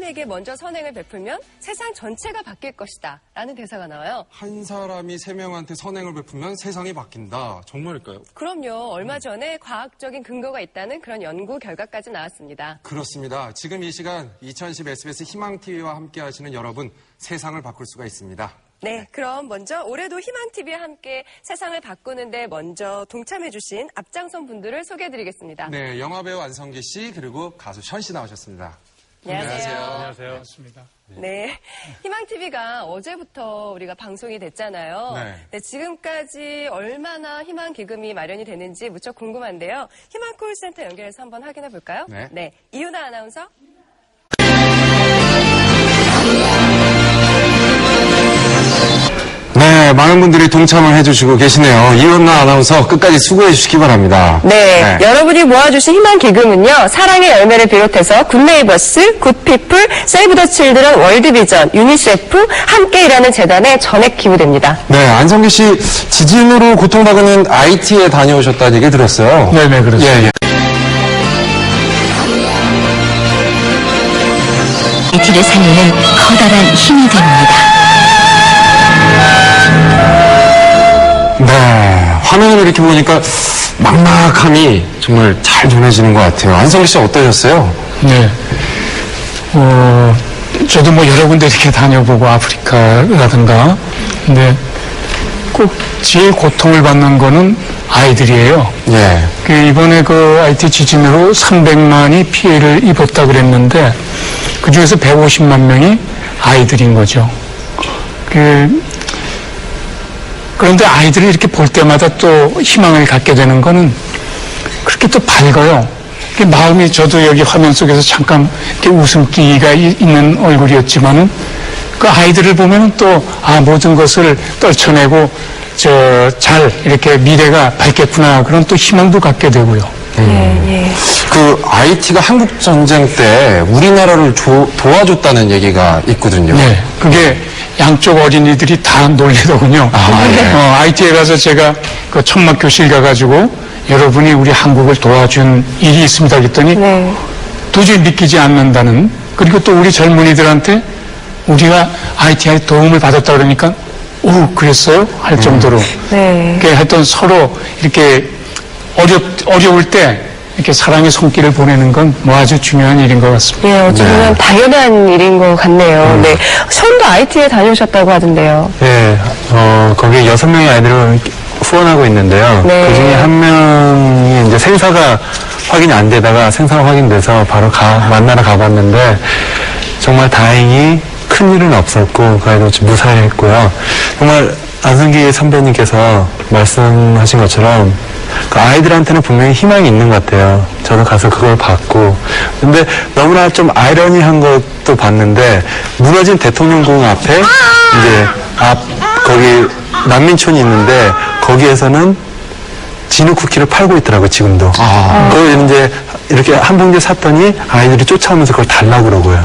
사람에게 먼저 선행을 베풀면 세상 전체가 바뀔 것이다 라는 대사가 나와요. 한 사람이 3명한테 선행을 베풀면 세상이 바뀐다. 정말일까요? 그럼요. 얼마 전에 과학적인 근거가 있다는 그런 연구 결과까지 나왔습니다. 그렇습니다. 지금 이 시간 2010 SBS 희망TV와 함께 하시는 여러분, 세상을 바꿀 수가 있습니다. 네, 그럼 먼저 올해도 희망TV와 함께 세상을 바꾸는데 먼저 동참해주신 앞장선 분들을 소개해드리겠습니다. 네, 영화배우 안성기 씨 그리고 가수 션 씨 나오셨습니다. 안녕하세요. 안녕하세요. 반갑습니다. 네, 희망TV가 어제부터 우리가 방송이 됐잖아요. 네, 지금까지 얼마나 희망 기금이 마련이 되는지 무척 궁금한데요. 희망 콜센터 연결해서 한번 확인해 볼까요? 네. 이유나 아나운서. 네, 많은 분들이 동참을 해주시고 계시네요. 이현나 아나운서 끝까지 수고해 주시기 바랍니다. 네, 여러분이 모아주신 희망 기금은요, 사랑의 열매를 비롯해서 굿네이버스, 굿피플, 세이브 더 칠드런, 월드비전, 유니세프, 함께 일하는 재단에 전액 기부됩니다. 네, 안성기 씨 지진으로 고통받는 IT에 다녀오셨다는 얘기 들었어요. 네네, 그렇습니다. 예. IT를 살리는 커다란 힘이 됩니다. 네, 화면을 이렇게 보니까 막막함이 정말 잘 전해지는 것 같아요. 안성기 씨 어떠셨어요? 네. 저도 뭐 여러 군데 이렇게 다녀보고 아프리카라든가. 근데 꼭 제일 고통을 받는 거는 아이들이에요. 예. 이번에 그 IT 지진으로 300만이 피해를 입었다 그랬는데 그 중에서 150만 명이 아이들인 거죠. 그런데 아이들을 이렇게 볼 때마다 또 희망을 갖게 되는 거는 그렇게 또 밝아요. 마음이 저도 여기 화면 속에서 잠깐 이렇게 웃음기가 있는 얼굴이었지만은 그 아이들을 보면 또 모든 것을 떨쳐내고 잘 이렇게 미래가 밝겠구나 그런 또 희망도 갖게 되고요. 그 IT가 한국 전쟁 때 우리나라를 도와줬다는 얘기가 있거든요. 네, 그게 양쪽 어린이들이 다 놀리더군요. IT에 가서 제가 그 천막 교실 가가지고 여러분이 우리 한국을 도와준 일이 있습니다 그랬더니 도저히 믿기지 않는다는, 그리고 또 우리 젊은이들한테 우리가 IT에 도움을 받았다 그러니까 그랬어요? 할 정도로. 하여튼 서로 이렇게 어려울 때 이렇게 사랑의 손길을 보내는 건 뭐 아주 중요한 일인 것 같습니다. 예, 어쩌면 당연한 일인 것 같네요. 네, 션도 IT에 다녀오셨다고 하던데요. 예, 거기 6명의 아이들을 후원하고 있는데요. 네. 그 중에 한 명이 이제 생사가 확인이 안 되다가 생사가 확인돼서 바로 만나러 가봤는데 정말 다행히 큰 일은 없었고 그 아이도 무사했고요. 정말 안성기 선배님께서 말씀하신 것처럼 그 아이들한테는 분명히 희망이 있는 것 같아요. 저도 가서 그걸 봤고. 근데 너무나 좀 아이러니한 것도 봤는데, 무너진 대통령궁 앞에, 이제, 거기 난민촌이 있는데, 거기에서는 진흙 쿠키를 팔고 있더라고요, 지금도. 그걸 이제 이렇게 한 봉지 샀더니 아이들이 쫓아오면서 그걸 달라고 그러고요.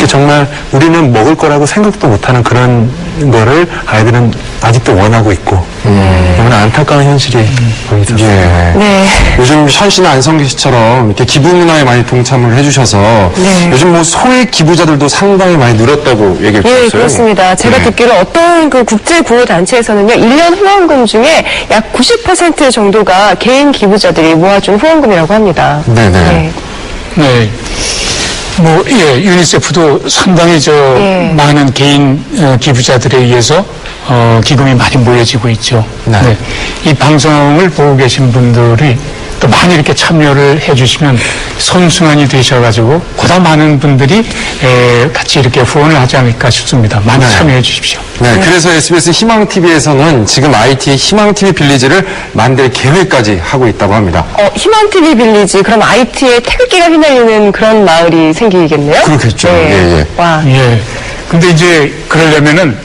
정말 우리는 먹을 거라고 생각도 못하는 그런 거를 아이들은 아직도 원하고 있고 너무나 안타까운 현실이 거기 있었어요. 네. 요즘 션 씨나 안성기 씨처럼 이렇게 기부 문화에 많이 동참을 해주셔서 요즘 뭐 소액 기부자들도 상당히 많이 늘었다고 얘기를 들었어요. 예, 그렇습니다. 제가 듣기로 어떤 그 국제 구호 단체에서는요, 1년 후원금 중에 약 90% 정도가 개인 기부자들이 모아준 후원금이라고 합니다. 네네. 네. 유니세프도 상당히 많은 개인 기부자들에 의해서 기금이 많이 모여지고 있죠. 네. 이 방송을 보고 계신 분들이 또 많이 이렇게 참여를 해주시면 선순환이 되셔가지고 보다 많은 분들이 같이 이렇게 후원을 하지 않을까 싶습니다. 많이 참여해 주십시오. 네, 그래서 SBS 희망TV에서는 지금 IT의 희망TV 빌리지를 만들 계획까지 하고 있다고 합니다. 희망TV 빌리지, 그럼 IT에 태극기가 휘날리는 그런 마을이 생기겠네요? 그렇겠죠. 네. 와. 예. 근데 이제 그러려면은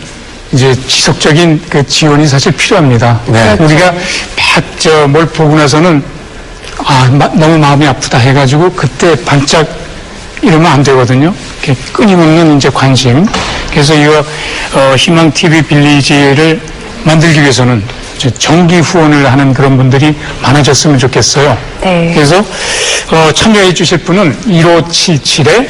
이제 지속적인 그 지원이 사실 필요합니다. 네. 우리가 뭘 보고 나서는 너무 마음이 아프다 해가지고 그때 반짝 이러면 안 되거든요. 이렇게 끊임없는 이제 관심. 그래서 이거 희망TV 빌리지를 만들기 위해서는 정기 후원을 하는 그런 분들이 많아졌으면 좋겠어요. 네. 그래서 참여해 주실 분은 1577에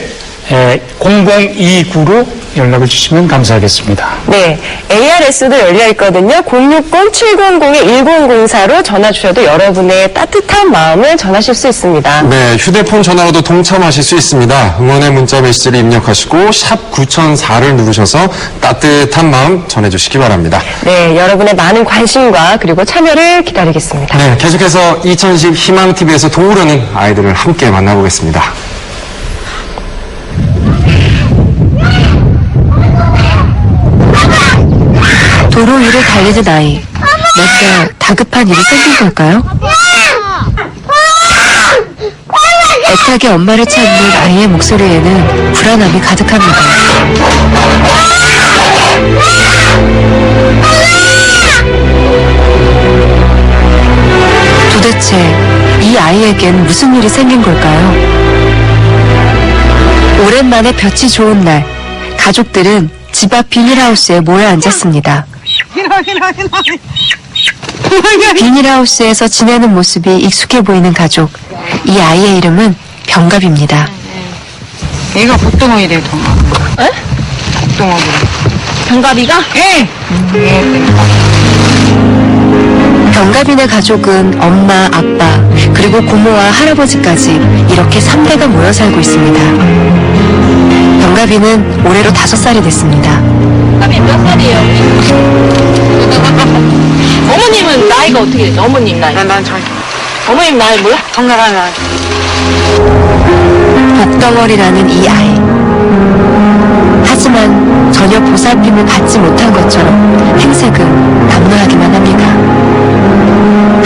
0029로 연락을 주시면 감사하겠습니다. 네, ARS도 열려 있거든요. 060-700-1004로 전화 주셔도 여러분의 따뜻한 마음을 전하실 수 있습니다. 네, 휴대폰 전화로도 동참하실 수 있습니다. 응원의 문자 메시지를 입력하시고 샵 9004를 누르셔서 따뜻한 마음 전해주시기 바랍니다. 네, 여러분의 많은 관심과 그리고 참여를 기다리겠습니다. 네, 계속해서 2010 희망TV에서 도우려는 아이들을 함께 만나보겠습니다. 도로 위를 달리는 아이. 뭔가 다급한 일이 생긴 걸까요? 애타게 엄마를 찾는 아이의 목소리에는 불안함이 가득합니다. 도대체 이 아이에겐 무슨 일이 생긴 걸까요? 오랜만에 볕이 좋은 날, 가족들은 집 앞 비닐하우스에 모여 앉았습니다. 비닐하우스에서 지내는 모습이 익숙해 보이는 가족. 이 아이의 이름은 병갑입니다. 얘가 복덩어리래, 동아. 에? 복덩어리. 병갑이가? 예! 병갑이네 가족은 엄마, 아빠, 그리고 고모와 할아버지까지 이렇게 3대가 모여 살고 있습니다. 병갑이는 올해로 5살이 됐습니다. 병갑이 몇 살이에요? 어머님은 나이가 어떻게 되죠? 어머님 나이. 난 잘, 어머님 나이 몰라? 건강한 날. 복덩어리라는 이 아이. 하지만 전혀 보살핌을 받지 못한 것처럼 행색은 남루하기만 합니다.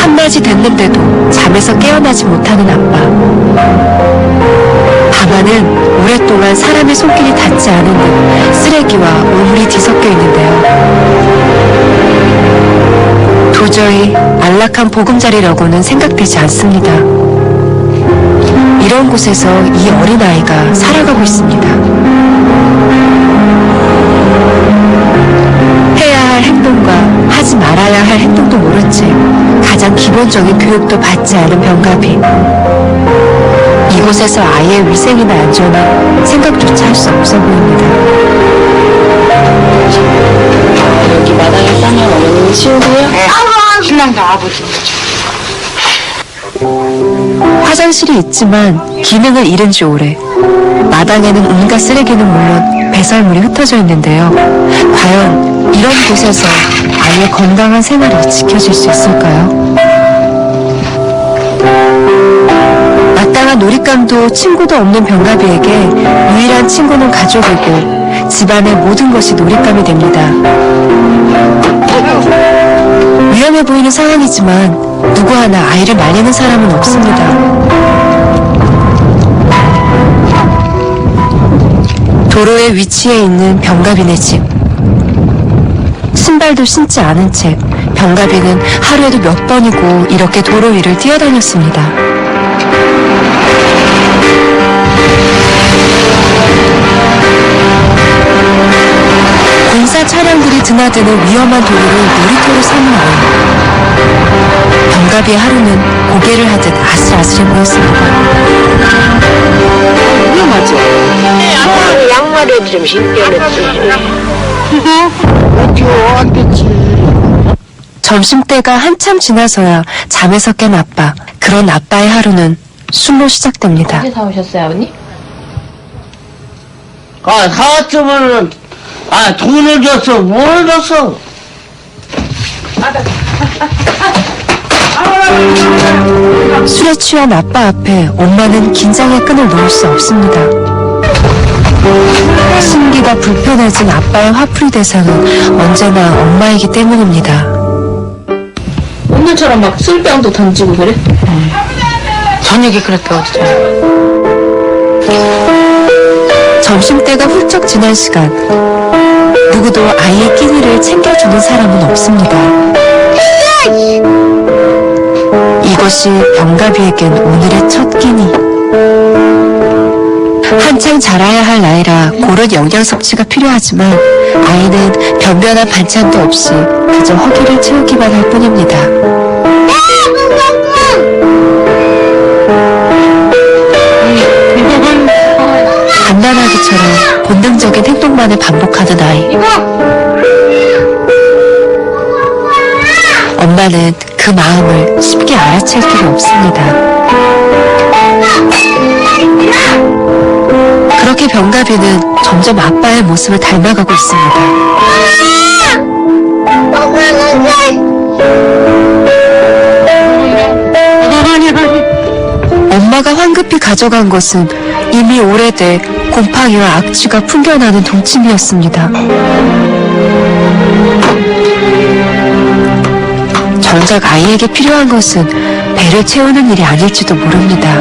한낮이 됐는데도 잠에서 깨어나지 못하는 아빠. 방안은 오랫동안 사람의 손길이 닿지 않은 듯 쓰레기와 오물이 뒤섞여 있는데요. 도저히 안락한 보금자리라고는 생각되지 않습니다. 이런 곳에서 이 어린아이가 살아가고 있습니다. 해야 할 행동과 하지 말아야 할 행동도 모른 채 가장 기본적인 교육도 받지 않은 병갑이 이곳에서 아이의 위생이나 안전은 생각조차 할 수 없어 보입니다. 여기 마당에 싸면 어머님이 치우고요. 신랑도 아버지. 화장실이 있지만 기능을 잃은 지 오래. 마당에는 온갖 쓰레기는 물론 배설물이 흩어져 있는데요. 과연 이런 곳에서 아이의 건강한 생활이 지켜질 수 있을까요? 마땅한 놀잇감도 친구도 없는 병갑이에게 유일한 친구는 가족이고 집안의 모든 것이 놀잇감이 됩니다. 위험해 보이는 상황이지만 누구 하나 아이를 말리는 사람은 없습니다. 도로에 위치해 있는 병갑이네 집. 신발도 신지 않은 채 병갑이는 하루에도 몇 번이고 이렇게 도로 위를 뛰어다녔습니다. 공사 차량들이 드나드는 위험한 도로를 놀이터로 삼는 아이. 병갑이의 하루는 고개를 하듯 아슬아슬해 보였습니다. 위험하죠? 양말을 좀 신겨냈지. 어디요? 안 됐지. 점심때가 한참 지나서야 잠에서 깬 아빠. 그런 아빠의 하루는 술로 시작됩니다. 언제 사오셨어요, 아버님? 사왔으면은, 돈을 줬어. 뭘 줬어? 술에 취한 아빠 앞에 엄마는 긴장의 끈을 놓을 수 없습니다. 심기가 불편해진 아빠의 화풀이 대상은 언제나 엄마이기 때문입니다. 오늘처럼 막 술병도 던지고 그래? 저녁에 그랬다, 어디서. 점심때가 훌쩍 지난 시간. 누구도 아이의 끼니를 챙겨주는 사람은 없습니다. 이것이 병갑이에겐 오늘의 첫 끼니. 한창 자라야 할 나이라 고른 영양 섭취가 필요하지만 아이는 변변한 반찬도 없이 그저 허기를 채우기만 할 뿐입니다. 갓난아기 만에 반복하는 아이. 엄마는 그 마음을 쉽게 알아챌 길이 없습니다. 그렇게 병가비는 점점 아빠의 모습을 닮아가고 있습니다. 엄마가 황급히 가져간 것은 이미 오래돼 곰팡이와 악취가 풍겨나는 동치미였습니다. 정작 아이에게 필요한 것은 배를 채우는 일이 아닐지도 모릅니다.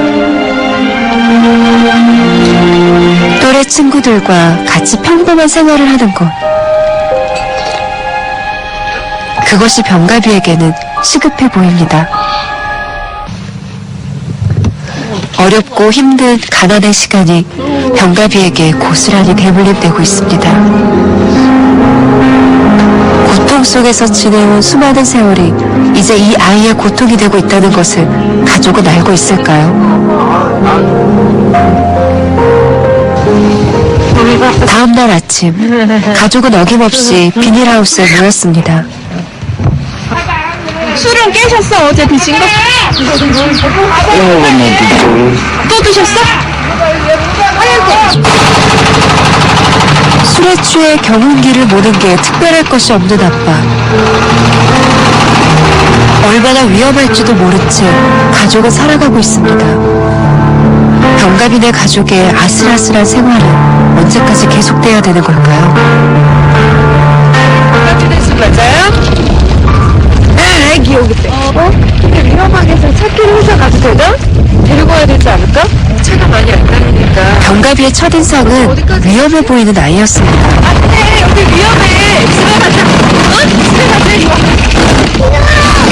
또래 친구들과 같이 평범한 생활을 하는 것. 그것이 병가비에게는 시급해 보입니다. 어렵고 힘든 가난의 시간이 병가비에게 고스란히 대물림되고 있습니다. 고통 속에서 지내온 수많은 세월이 이제 이 아이의 고통이 되고 있다는 것을 가족은 알고 있을까요? 다음 날 아침, 가족은 어김없이 비닐하우스에 모였습니다. 술은 깨셨어? 어제 드신 거? 또 드셨어? 술에 취해 경운기를 모는 게 특별할 것이 없는 아빠. 얼마나 위험할지도 모른 채 가족은 살아가고 있습니다. 병가비네 가족의 아슬아슬한 생활은 언제까지 계속돼야 되는 걸까요? 병가비네 맞아요? 네, 기억이 돼. 근데 위험하게 해서 차키를 회사 가도 되나? 데리고 와야 되지 않을까? 차가 많이 안 다니니까. 병가비의 첫인상은 위험해 보이는 아이였습니다. 안 돼, 여기 위험해. 집에 가자. 집에 가자.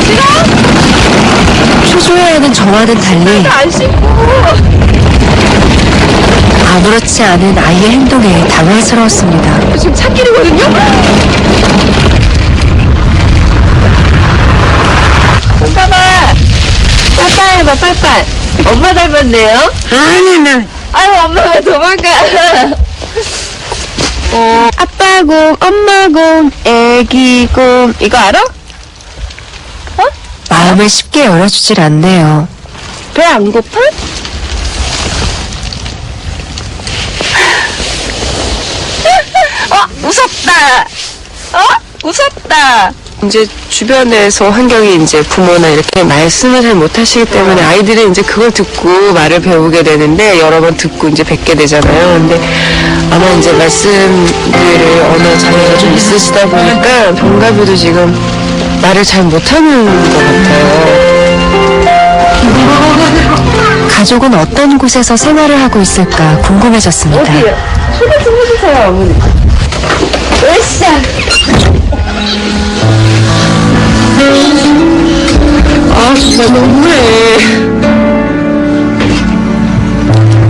싫어? 초조해하는 저와는 달리 안 씻고. 아무렇지 않은 아이의 행동에 당황스러웠습니다. 지금 차길이거든요? 봐봐. 빠빠 해봐, 빠빠. 엄마 닮았네요? 아니, 아유, 엄마가 도망가. 아빠 곰, 엄마 곰, 애기 곰. 이거 알아? 마음을 쉽게 열어주질 않네요. 배 안 고파? 무섭다. 무섭다. 이제 주변에서 환경이 이제 부모나 이렇게 말씀을 잘 못하시기 때문에 아이들이 이제 그걸 듣고 말을 배우게 되는데 여러 번 듣고 이제 뵙게 되잖아요. 근데 아마 이제 말씀들을 언어 장애가 좀 있으시다 보니까 병가비도 지금 말을 잘 못하는 것 같아요. 가족은 어떤 곳에서 생활을 하고 있을까 궁금해졌습니다. 어디요? 소개 좀 해주세요, 어머니. 으쌰! 아, 진짜 너무해.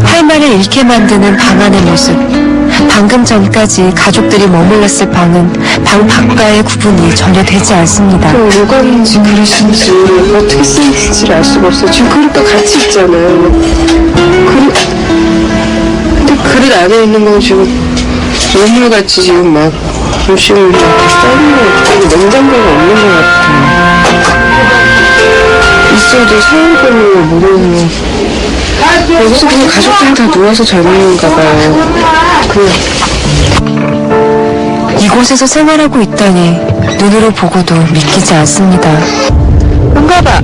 할 말을 잃게 만드는 방 안의 모습. 방금 전까지 가족들이 머물렀을 방은 방 밖과의 구분이 전혀 되지 않습니다. 누가인지 그릇인지 어떻게 쓰는지 알 수가 없어요. 지금 그릇도 같이 있잖아요. 근데 그릇 안에 있는 건 지금 오물같이 지금 막 음식을 이렇게 싸는 거 같고 냉장고가 없는 것 같아요. 있어도 사용법을 모르는 여기서 그냥 가족들이 다 누워서 잘 먹는가 봐요. 이곳에서 생활하고 있다니 눈으로 보고도 믿기지 않습니다. 뭔가봐.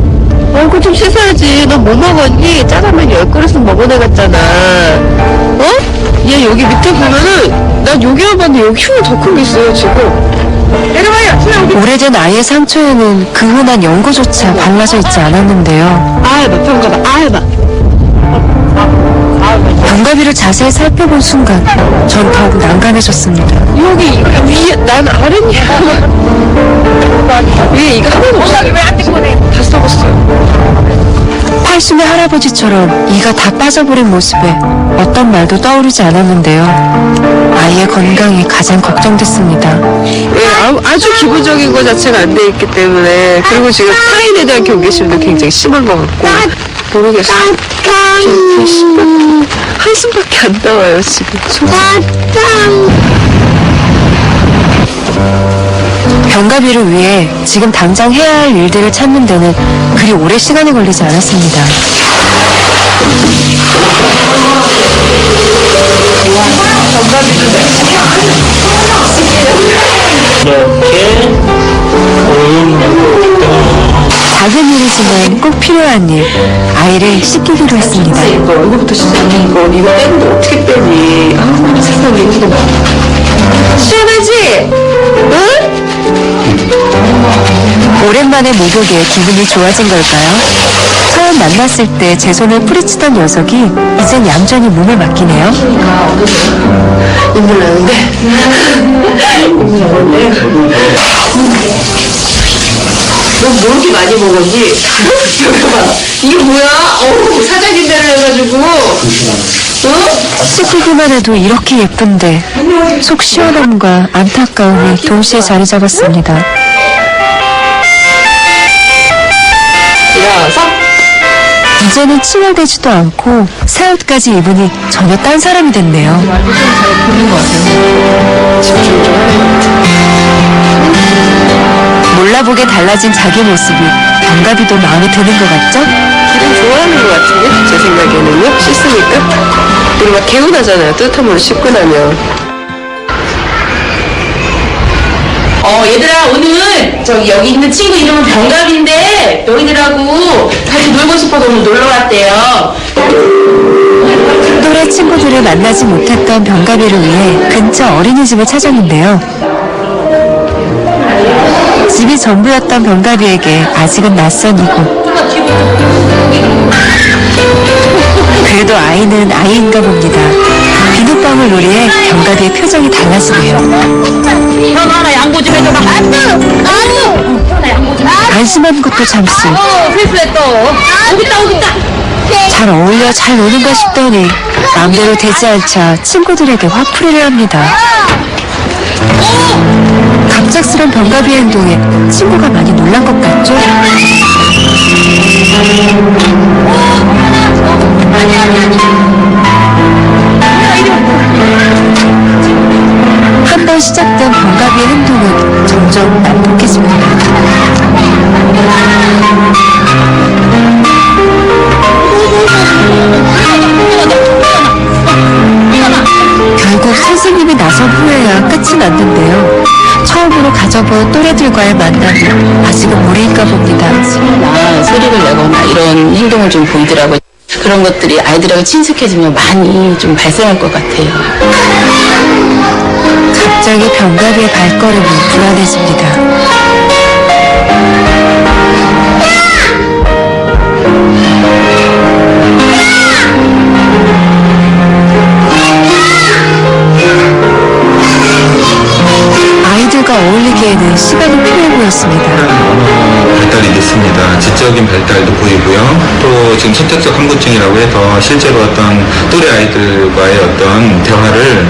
얼굴 좀 씻어야지. 너 뭐 먹었니? 짜장면 10그릇은 먹어내갔잖아. 어? 얘 여기 밑에 보면은 난 여기만 봤는데 여기 흉이 더 큰 게 있어요 지금. 내려봐요. 오래된 아이의 상처에는 그 흔한 연고조차 발라져 있지 않았는데요. 아해봐 평가봐. 아해봐. 병가비를 자세히 살펴본 순간 전 더욱 난감해졌습니다. 여기 위에 난 아랫니가 위에 이가 하나도 없어. 다 썩었어요. 팔순의 할아버지처럼 이가 다 빠져버린 모습에 어떤 말도 떠오르지 않았는데요. 아이의 건강이 가장 걱정됐습니다. 예, 아주 기본적인 거 자체가 안 돼 있기 때문에 그리고 지금 타인에 대한 경계심도 굉장히 심한 것 같고 모르겠어요. 한숨밖에 안 나와요 지금. 병가비를 위해 지금 당장 해야 할 일들을 찾는 데는 그리 오래 시간이 걸리지 않았습니다. 작은 일이지만 꼭 필요한 일, 아이를 씻기기로 했습니다. 이거 얼굴부터 시작해. 이거 떼는데 어떻게 빼니? 아, 세상에 이거 시원하지? 응? 오랜만에 목욕에 기분이 좋아진 걸까요? 처음 만났을 때 제 손을 뿌리치던 녀석이 이젠 얌전히 몸을 맡기네요. 눈물 나는데? 눈물 나는데? 너 뭐 이렇게 많이 먹었니? 여기 봐. 이게 뭐야? 어우, 사장님 대로 해가지고. 어? 씻기기만 해도 이렇게 예쁜데 속 시원함과 안타까움이 동시에 자리 잡았습니다. 일어서? 이제는 칭얼대지도 않고 새 옷까지 입으니 전혀 딴 사람이 됐네요. 몰라보게 달라진 자기 모습이 병가비도 마음에 드는 것 같죠? 기분 좋아하는 것 같은데? 제 생각에는요? 씻으니까? 우리 막 개운하잖아요. 뜨뜻한 물로 씻고 나면. 얘들아, 오늘 여기 있는 친구 이름은 병갑인데 너희들하고 같이 놀고 싶어서 오늘 놀러 왔대요. 또래 친구들을 만나지 못했던 병가비를 위해 근처 어린이집을 찾았는데요. 집이 전부였던 병가비에게 아직은 낯선 이곳. 그래도 아이는 아이인가 봅니다. 비눗방울 놀이에 병가비의 표정이 달라지네요. 형 하나 양보 좀 해줘봐. 안심한 것도 잠시. 실수했어. 오겠다. 잘 어울려 잘 노는가 싶더니 마음대로 되지 않자 친구들에게 화풀이를 합니다. 갑작스런 병가비의 행동에 친구가 많이 놀란 것 같죠? 한 번 시작된 병가비의 행동은 점점 난폭해집니다. 결국 선생님이 나선 후에야 끝이 났는데요. 처음으로 가져본 또래들과의 만남이 아직은 무리인가 봅니다. 소리를 내거나 이런 행동을 좀 보이더라고요. 그런 것들이 아이들하고 친숙해지면 많이 좀 발생할 것 같아요. 갑자기 병가비의 발걸음이 불안해집니다. 아이들과 어울리기에는 시간이 필요해 보였습니다. 발달이 늦습니다. 지적인 발달도 보이고요. 또 지금 선택적 항구증이라고 해서 실제로 어떤 또래 아이들과의 어떤 대화를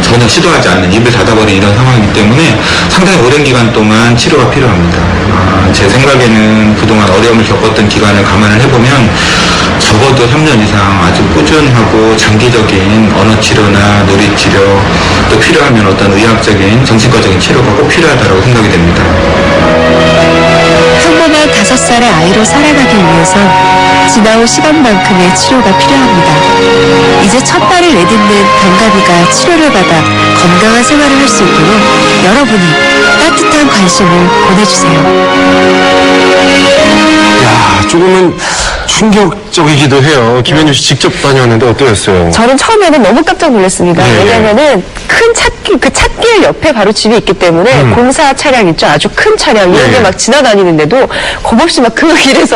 전혀 시도하지 않는 입을 닫아버린 이런 상황이기 때문에 상당히 오랜 기간 동안 치료가 필요합니다. 제 생각에는 그동안 어려움을 겪었던 기간을 감안을 해보면 적어도 3년 이상 아주 꾸준하고 장기적인 언어 치료나 놀이 치료 또 필요하면 어떤 의학적인 정신과적인 치료가 꼭 필요하다고 생각이 됩니다. 평범한 5살의 아이로 살아가기 위해서 지나온 시간만큼의 치료가 필요합니다. 이제 첫 발을 내딛는 병가비가 치료를 받아 건강한 생활을 할 수 있도록 여러분이 따뜻한 관심을 보내주세요. 야, 조금은 충격적이기도 해요. 김현주 씨 직접 다녀왔는데 어떠셨어요? 저는 처음에는 너무 깜짝 놀랐습니다. 네. 왜냐면은 큰 찻길, 그 찻길 옆에 바로 집이 있기 때문에 공사 차량 있죠. 아주 큰 차량. 이런 게 네. 막 지나다니는데도 겁없이 막 그 길에서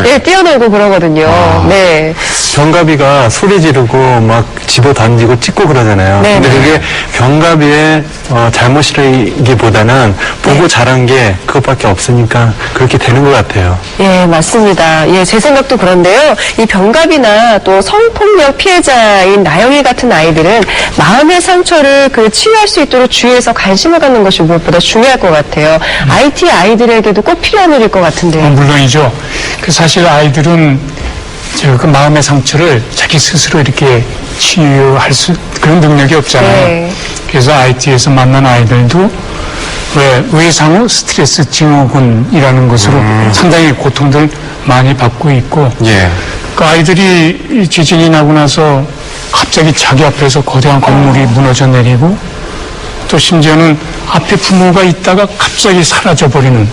네. 뛰어놀고 그러거든요. 네. 병가비가 소리 지르고 막 집어 던지고 찍고 그러잖아요. 네, 근데 네. 그게 병가비의 잘못이라기보다는 보고 자란 게 그것밖에 없으니까 그렇게 되는 것 같아요. 예, 맞습니다. 예, 제 생각도 그런데요. 이 병갑이나 또 성폭력 피해자인 나영이 같은 아이들은 마음의 상처를 치유할 수 있도록 주위에서 관심을 갖는 것이 무엇보다 중요할 것 같아요. IT 아이들에게도 꼭 필요한 일일 것 같은데요. 물론이죠. 사실 아이들은 그 마음의 상처를 자기 스스로 이렇게 치유할 그런 능력이 없잖아요. 네. 그래서 IT에서 만난 아이들도 외상후 스트레스 증후군이라는 것으로 상당히 고통들 많이 받고 있고, 예. 그 아이들이 지진이 나고 나서 갑자기 자기 앞에서 거대한 건물이 무너져 내리고, 또 심지어는 앞에 부모가 있다가 갑자기 사라져버리는,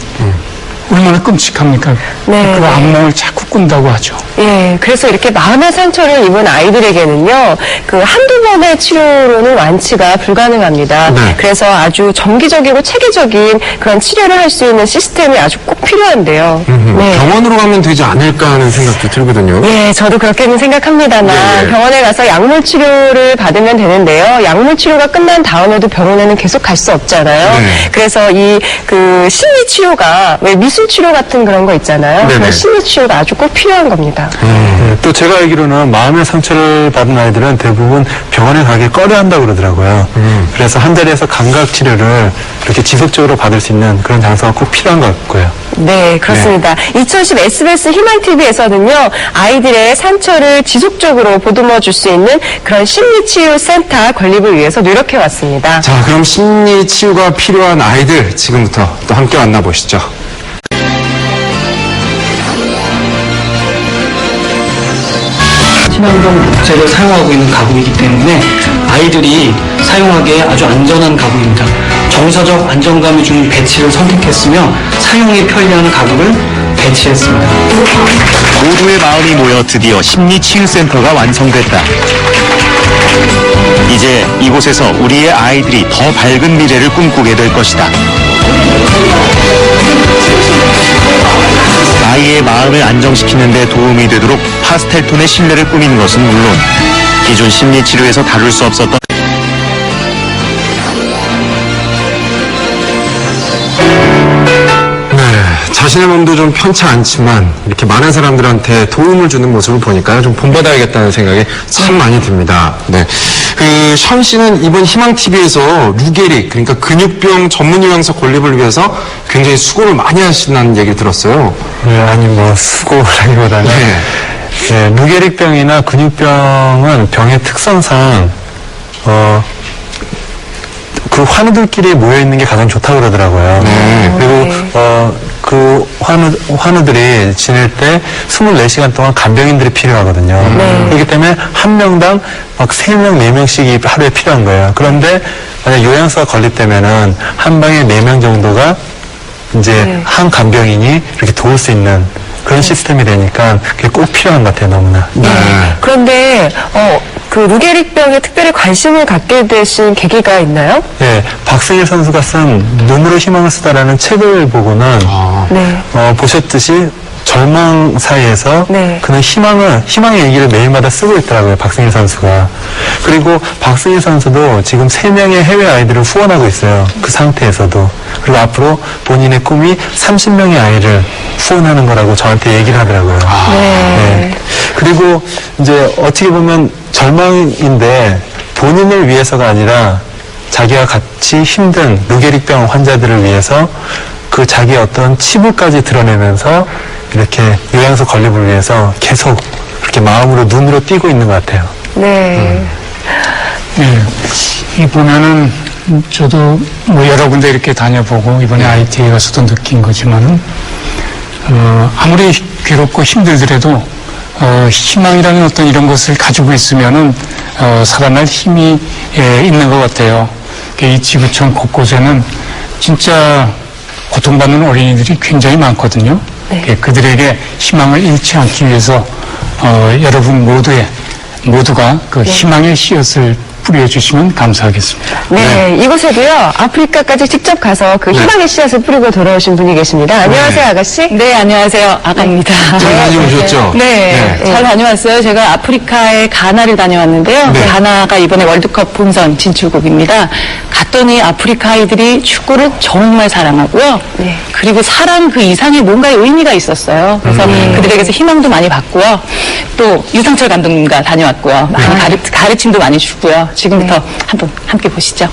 얼마나 끔찍합니까? 네. 그 악몽을 자꾸 꾼다고 하죠. 예, 그래서 이렇게 마음의 상처를 입은 아이들에게는요, 그 한두 번의 치료로는 완치가 불가능합니다. 네. 그래서 아주 정기적이고 체계적인 그런 치료를 할 수 있는 시스템이 아주 꼭 필요한데요. 네. 병원으로 가면 되지 않을까 하는 생각도 들거든요. 예, 저도 그렇게는 생각합니다만 네. 병원에 가서 약물 치료를 받으면 되는데요. 약물 치료가 끝난 다음에도 병원에는 계속 갈 수 없잖아요. 네. 그래서 이 그 심리 치료가 왜 미술 치료 같은 그런 거 있잖아요. 네네. 그런 심리 치료가 아주 꼭 필요한 겁니다. 또 제가 알기로는 마음의 상처를 받은 아이들은 대부분 병원에 가기 꺼려한다고 그러더라고요. 그래서 한 자리에서 감각 치료를 이렇게 지속적으로 받을 수 있는 그런 장소가 꼭 필요한 것 같고요. 네, 그렇습니다. 2010 SBS 희망TV에서는요, 아이들의 상처를 지속적으로 보듬어 줄 수 있는 그런 심리치유센터 건립을 위해서 노력해왔습니다. 자, 그럼 심리 치유가 필요한 아이들 지금부터 또 함께 만나보시죠. 친환경 목재를 사용하고 있는 가구이기 때문에 아이들이 사용하기에 아주 안전한 가구입니다. 정서적 안정감을 주는 배치를 선택했으며 사용이 편리한 가구를 배치했습니다. 모두의 마음이 모여 드디어 심리치유센터가 완성됐다. 이제 이곳에서 우리의 아이들이 더 밝은 미래를 꿈꾸게 될 것이다. 아이의 마음을 안정시키는 데 도움이 되도록 파스텔톤의 실내를 꾸미는 것은 물론 기존 심리치료에서 다룰 수 없었던 자신의 몸도 좀 편치 않지만 이렇게 많은 사람들한테 도움을 주는 모습을 보니까 좀 본받아야겠다는 생각이 참 많이 듭니다. 네. 션 씨는 이번 희망TV에서 루게릭, 그러니까 근육병 전문 요양서 건립을 위해서 굉장히 수고를 많이 하신다는 얘기를 들었어요. 네, 아니 뭐 수고라기보다는 네, 루게릭병이나 근육병은 병의 특성상 그 환우들끼리 모여 있는 게 가장 좋다고 그러더라고요. 그리고 그 환우들이 지낼 때 24시간 동안 간병인들이 필요하거든요. 그렇기 때문에 한 명당 막 3명, 4명씩이 하루에 필요한 거예요. 그런데 만약 요양서가 건립되면은 한 방에 4명 정도가 이제 한 간병인이 이렇게 도울 수 있는 그런 시스템이 되니까 그게 꼭 필요한 것 같아요, 너무나. 그런데 그 루게릭병에 특별히 관심을 갖게 되신 계기가 있나요? 네, 박승일 선수가 쓴 눈으로 희망을 쓰다라는 책을 보고는 보셨듯이 절망 사이에서 그는 희망의 얘기를 매일마다 쓰고 있더라고요, 박승일 선수가. 그리고 박승일 선수도 지금 3명의 해외 아이들을 후원하고 있어요. 그 상태에서도. 그리고 앞으로 본인의 꿈이 30명의 아이를 후원하는 거라고 저한테 얘기를 하더라고요. 네. 그리고 이제 어떻게 보면 절망인데 본인을 위해서가 아니라 자기와 같이 힘든 루게릭병 환자들을 위해서 그 자기의 어떤 치부까지 드러내면서 이렇게 요양서 건립을 위해서 계속 그렇게 마음으로 눈으로 띄고 있는 것 같아요. 네. 네. 이 보면은 저도 뭐 여러 군데 이렇게 다녀보고 이번에 IT에 가서도 느낀 거지만은 아무리 괴롭고 힘들더라도 희망이라는 어떤 이런 것을 가지고 있으면은 살아날 힘이 있는 것 같아요. 이 지구촌 곳곳에는 진짜 고통받는 어린이들이 굉장히 많거든요. 그들에게 희망을 잃지 않기 위해서 여러분 모두가 그 희망의 씨앗을 뿌려주시면 감사하겠습니다. 네, 이곳에도요, 아프리카까지 직접 가서 그 희망의 씨앗을 뿌리고 돌아오신 분이 계십니다. 안녕하세요, 아가씨. 네, 안녕하세요. 아가입니다. 잘 다녀오셨죠? 네, 잘 다녀왔어요. 제가 아프리카의 가나를 다녀왔는데요. 가나가 이번에 월드컵 본선 진출국입니다. 갔더니 아프리카 아이들이 축구를 정말 사랑하고요. 그리고 사랑 그 이상의 뭔가의 의미가 있었어요. 그래서 그들에게서 희망도 많이 받고요. 또 유상철 감독님과 다녀왔고요. 많은 가르침도 많이 주고요. 지금부터 한번 함께 보시죠.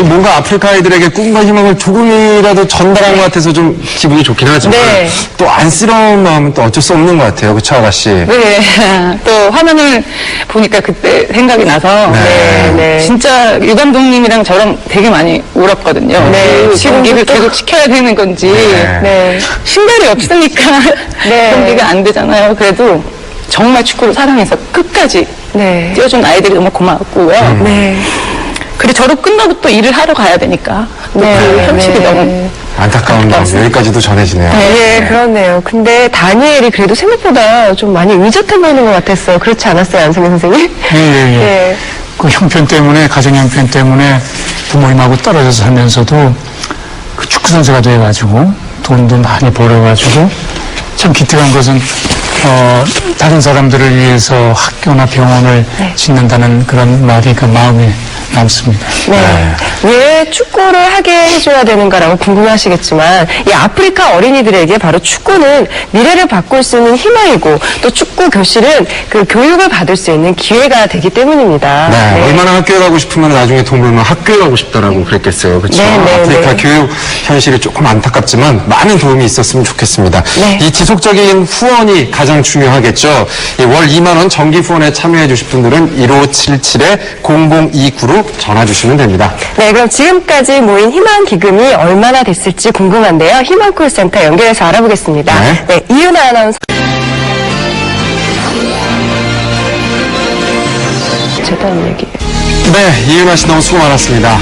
뭔가 아프리카 아이들에게 꿈과 희망을 조금이라도 전달한 것 같아서 좀 기분이 좋긴 하지만 네. 또 안쓰러운 마음은 또 어쩔 수 없는 것 같아요. 그쵸, 아가씨? 네. 또 화면을 보니까 그때 생각이 나서 진짜 유 감독님이랑 저랑 되게 많이 울었거든요. 경기를 계속 시켜야 되는 건지 신발이 없으니까 경기가 안 되잖아요. 그래도 정말 축구를 사랑해서 끝까지 뛰어준 아이들이 너무 고마웠고요. 그리고 저도 끝나고 또 일을 하러 가야 되니까 그 현실이 너무 안타까운 마음 여기까지도 전해지네요. 네, 그렇네요. 근데 다니엘이 그래도 생각보다 좀 많이 의젓해 보이는 것 같았어요. 그렇지 않았어요, 안성현 선생님? 예. 그 형편 때문에, 가정 형편 때문에 부모님하고 떨어져서 살면서도 그 축구 선수가 돼가지고 돈도 많이 벌어가지고 참 기특한 것은 다른 사람들을 위해서 학교나 병원을 짓는다는 그런 말이 그 마음에 남습니다. 왜 축구를 하게 해줘야 되는가라고 궁금하시겠지만 이 아프리카 어린이들에게 바로 축구는 미래를 바꿀 수 있는 희망이고 또 축구 교실은 그 교육을 받을 수 있는 기회가 되기 때문입니다. 얼마나 학교에 가고 싶으면 나중에 돈 벌면 학교에 가고 싶다라고 그랬겠어요. 그렇죠? 아프리카 교육 현실이 조금 안타깝지만 많은 도움이 있었으면 좋겠습니다. 이 지속적인 후원이 가장 중요하겠죠. 월 2만 원 정기 후원에 참여해 주실 분들은 1577-0029로 전화 주시면 됩니다. 네, 그럼 지금까지 모인 희망 기금이 얼마나 됐을지 궁금한데요. 희망 콜센터 연결해서 알아보겠습니다. 이윤아 아나운서. 재단 얘기. 이윤아 씨 너무 수고 많았습니다.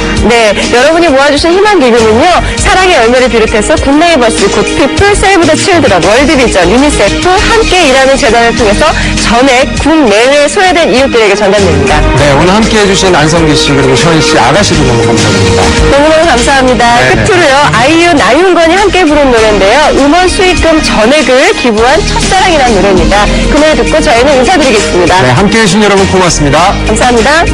여러분이 모아주신 희망 기금은요, 사랑의 열매를 비롯해서 굿네이버스, 굿피플, 세이브 더 칠드런, 월드비전, 유니세프, 함께 일하는 재단을 통해서 전액 국내외 소외된 이웃들에게 전달됩니다. 오늘 함께 해주신 안성기 씨 그리고 시원 씨, 아가씨도 너무 감사드립니다. 너무너무 감사합니다. 끝으로요, 아이유 나윤건이 함께 부른 노래인데요. 음원 수익금 전액을 기부한 첫사랑이라는 노래입니다. 그 노래 듣고 저희는 인사드리겠습니다. 함께 해주신 여러분 고맙습니다. 감사합니다.